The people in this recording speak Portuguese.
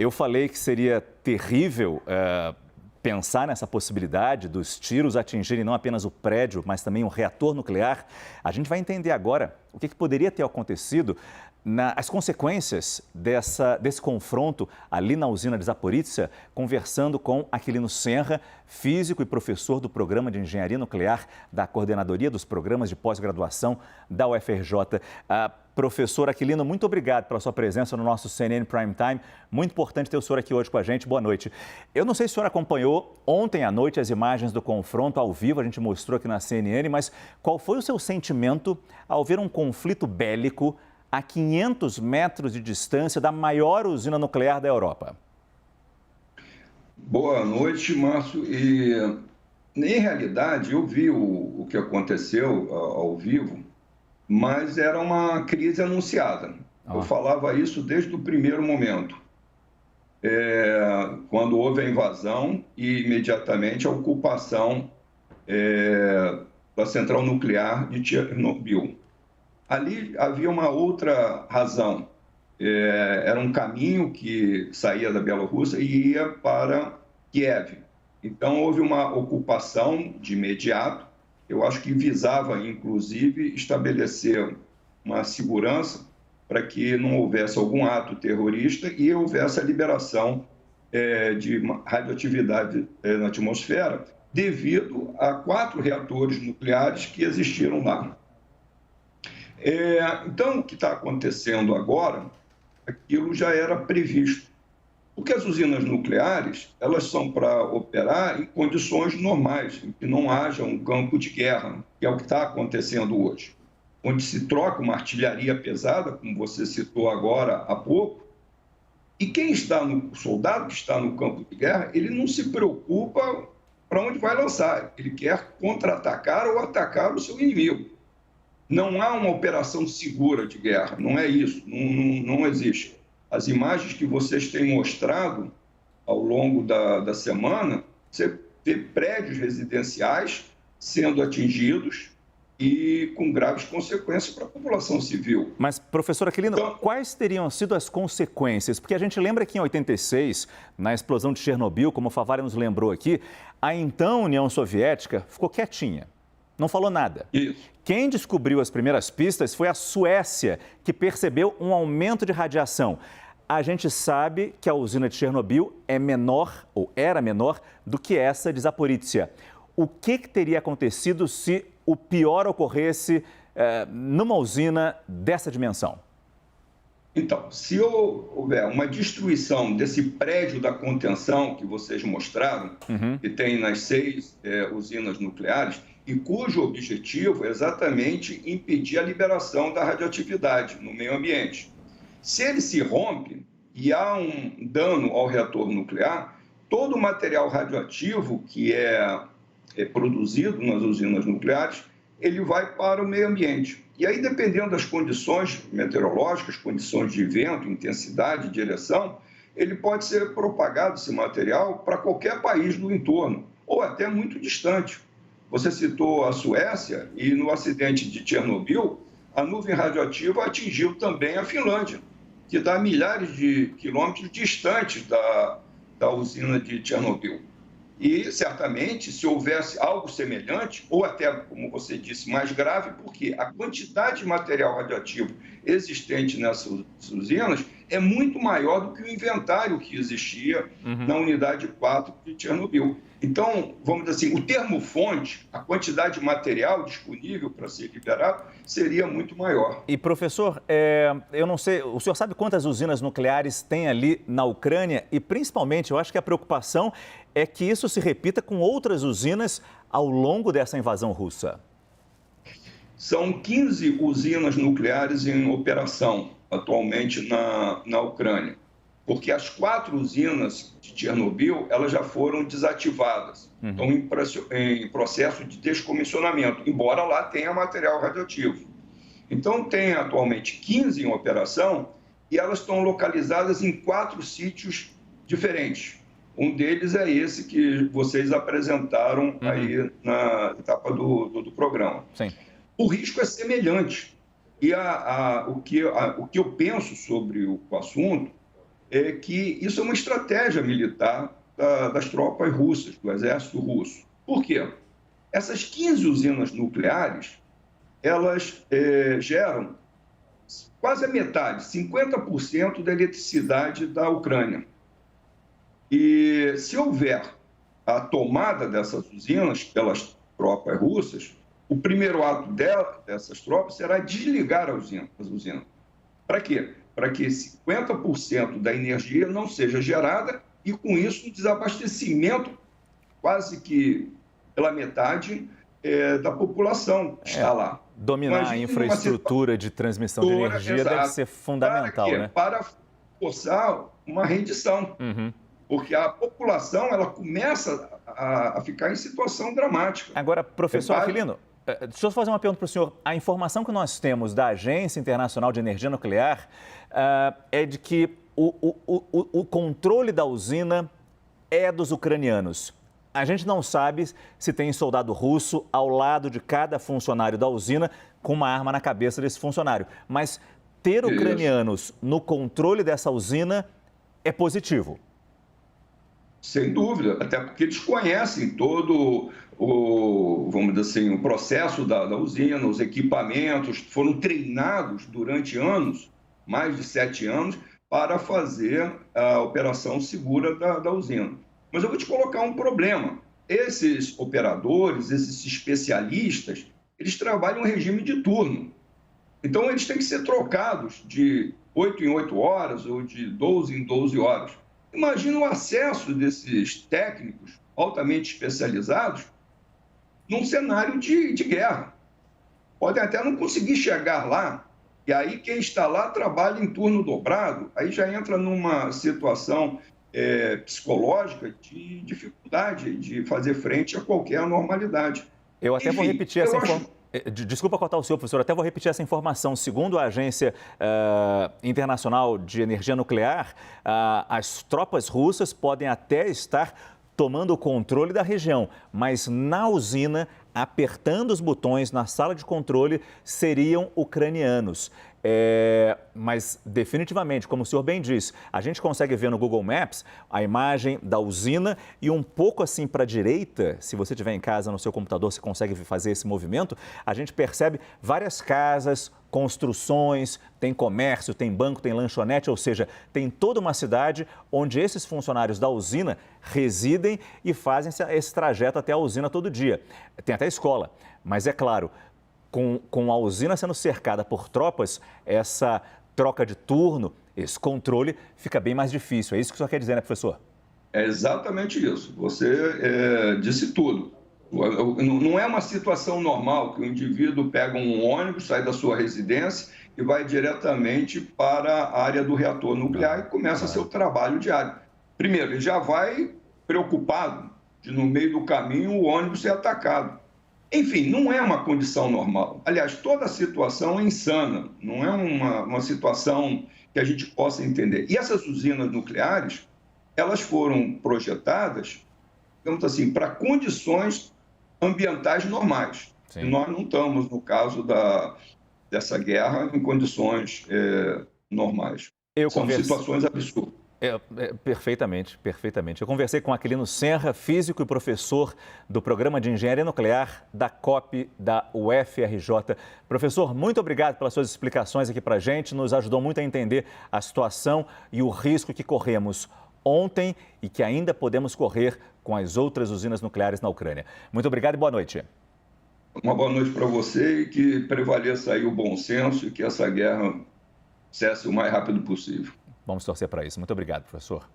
Eu falei que seria terrível pensar nessa possibilidade dos tiros atingirem não apenas o prédio, mas também o reator nuclear. A gente vai entender agora o que poderia ter acontecido, as consequências desse confronto ali na usina de Zaporizhzhia, conversando com Aquilino Senra, físico e professor do Programa de Engenharia Nuclear da Coordenadoria dos Programas de Pós-Graduação da UFRJ. Professor Aquilino, muito obrigado pela sua presença no nosso CNN Prime Time. Muito importante ter o senhor aqui hoje com a gente. Boa noite. Eu não sei se o senhor acompanhou ontem à noite as imagens do confronto ao vivo, a gente mostrou aqui na CNN, mas qual foi o seu sentimento ao ver um conflito bélico a 500 metros de distância da maior usina nuclear da Europa? Boa noite, Márcio. Em realidade, eu vi o que aconteceu ao vivo, mas era uma crise anunciada. Eu falava isso desde o primeiro momento, quando houve a invasão e imediatamente a ocupação da central nuclear de Chernobyl. Ali havia uma outra razão. Era um caminho que saía da Bielorrússia e ia para Kiev. Então, houve uma ocupação de imediato. Eu acho que visava, inclusive, estabelecer uma segurança para que não houvesse algum ato terrorista e houvesse a liberação de radioatividade na atmosfera devido a 4 reatores nucleares que existiram lá. Então, o que está acontecendo agora, aquilo já era previsto. Porque as usinas nucleares, elas são para operar em condições normais, em que não haja um campo de guerra, que é o que está acontecendo hoje, onde se troca uma artilharia pesada, como você citou agora há pouco, e o soldado que está no campo de guerra, ele não se preocupa para onde vai lançar, ele quer contra-atacar ou atacar o seu inimigo. Não há uma operação segura de guerra, não é isso, não existe. As imagens que vocês têm mostrado ao longo da semana, você vê prédios residenciais sendo atingidos e com graves consequências para a população civil. Mas, professor Aquilino, quais teriam sido as consequências? Porque a gente lembra que em 86, na explosão de Chernobyl, como o Favara nos lembrou aqui, a então União Soviética ficou quietinha. Não falou nada. Isso. Quem descobriu as primeiras pistas foi a Suécia, que percebeu um aumento de radiação. A gente sabe que a usina de Chernobyl é menor, ou era menor, do que essa de Zaporizhzhia. O que teria acontecido se o pior ocorresse numa usina dessa dimensão? Então, se houver uma destruição desse prédio da contenção que vocês mostraram, que tem nas 6 usinas nucleares, e cujo objetivo é exatamente impedir a liberação da radioatividade no meio ambiente. Se ele se rompe e há um dano ao reator nuclear, todo o material radioativo que é produzido nas usinas nucleares, ele vai para o meio ambiente. E aí, dependendo das condições meteorológicas, condições de vento, intensidade, direção, ele pode ser propagado, esse material, para qualquer país do entorno, ou até muito distante. Você citou a Suécia e no acidente de Chernobyl, a nuvem radioativa atingiu também a Finlândia, que está a milhares de quilômetros distantes da usina de Chernobyl. E, certamente, se houvesse algo semelhante, ou até, como você disse, mais grave, porque a quantidade de material radioativo existente nessas usinas é muito maior do que o inventário que existia na unidade 4 de Chernobyl. Então, vamos dizer assim, o termo fonte, a quantidade de material disponível para ser liberado, seria muito maior. E, professor, eu não sei, o senhor sabe quantas usinas nucleares tem ali na Ucrânia? E, principalmente, eu acho que a preocupação é que isso se repita com outras usinas ao longo dessa invasão russa. São 15 usinas nucleares em operação atualmente na Ucrânia, porque as 4 usinas de Chernobyl, elas já foram desativadas, estão em processo de descomissionamento, embora lá tenha material radioativo. Então, tem atualmente 15 em operação e elas estão localizadas em 4 sítios diferentes. Um deles é esse que vocês apresentaram aí na etapa do programa. Sim. O risco é semelhante. E o que eu penso sobre o assunto que isso é uma estratégia militar das tropas russas, do exército russo. Por quê? Essas 15 usinas nucleares, elas geram quase a metade, 50% da eletricidade da Ucrânia. E se houver a tomada dessas usinas pelas tropas russas, o primeiro ato dessas tropas será desligar as usinas. Para quê? Para que 50% da energia não seja gerada e, com isso, um desabastecimento quase que pela metade da população que está lá. Dominar a infraestrutura de transmissão de energia deve ser fundamental, para quê? Né? Para forçar uma rendição. Porque a população ela começa a ficar em situação dramática. Agora, professor Aquilino, deixa eu fazer uma pergunta para o senhor. A informação que nós temos da Agência Internacional de Energia Nuclear é de que o controle da usina é dos ucranianos. A gente não sabe se tem soldado russo ao lado de cada funcionário da usina com uma arma na cabeça desse funcionário. Mas ter ucranianos no controle dessa usina é positivo. Sem dúvida, até porque eles conhecem todo vamos dizer assim, o processo da usina, os equipamentos, foram treinados durante anos, mais de 7 anos, para fazer a operação segura da usina. Mas eu vou te colocar um problema. Esses operadores, esses especialistas, eles trabalham em regime de turno. Então, eles têm que ser trocados de 8 em 8 horas ou de 12 em 12 horas. Imagina o acesso desses técnicos altamente especializados num cenário de guerra. Podem até não conseguir chegar lá, e aí quem está lá trabalha em turno dobrado, aí já entra numa situação psicológica de dificuldade de fazer frente a qualquer normalidade. Eu até vou repetir essa informação. Desculpa cortar o senhor, professor, até vou repetir essa informação. Segundo a Agência Internacional de Energia Nuclear, as tropas russas podem até estar tomando o controle da região, mas na usina, apertando os botões na sala de controle, seriam ucranianos. Mas definitivamente, como o senhor bem disse, a gente consegue ver no Google Maps a imagem da usina e um pouco assim para a direita, se você estiver em casa no seu computador, você consegue fazer esse movimento, a gente percebe várias casas, construções, tem comércio, tem banco, tem lanchonete, ou seja, tem toda uma cidade onde esses funcionários da usina residem e fazem esse trajeto até a usina todo dia. Tem até escola, mas é claro, com a usina sendo cercada por tropas, essa troca de turno, esse controle fica bem mais difícil. É isso que o senhor quer dizer, né, professor? É exatamente isso. Você disse tudo. Não é uma situação normal que o indivíduo pega um ônibus, sai da sua residência e vai diretamente para a área do reator nuclear e começa seu trabalho diário. Primeiro, ele já vai preocupado de, no meio do caminho, o ônibus ser atacado. Enfim, não é uma condição normal. Aliás, toda a situação é insana, não é uma situação que a gente possa entender. E essas usinas nucleares, elas foram projetadas, digamos assim, para condições ambientais normais. Sim. E nós não estamos, no caso dessa guerra, em condições normais. São situações absurdas. Perfeitamente, perfeitamente. Eu conversei com Aquilino Senra, físico e professor do Programa de Engenharia Nuclear da COP da UFRJ. Professor, muito obrigado pelas suas explicações aqui para a gente. Nos ajudou muito a entender a situação e o risco que corremos ontem e que ainda podemos correr com as outras usinas nucleares na Ucrânia. Muito obrigado e boa noite. Uma boa noite para você e que prevaleça aí o bom senso e que essa guerra cesse o mais rápido possível. Vamos torcer para isso. Muito obrigado, professor.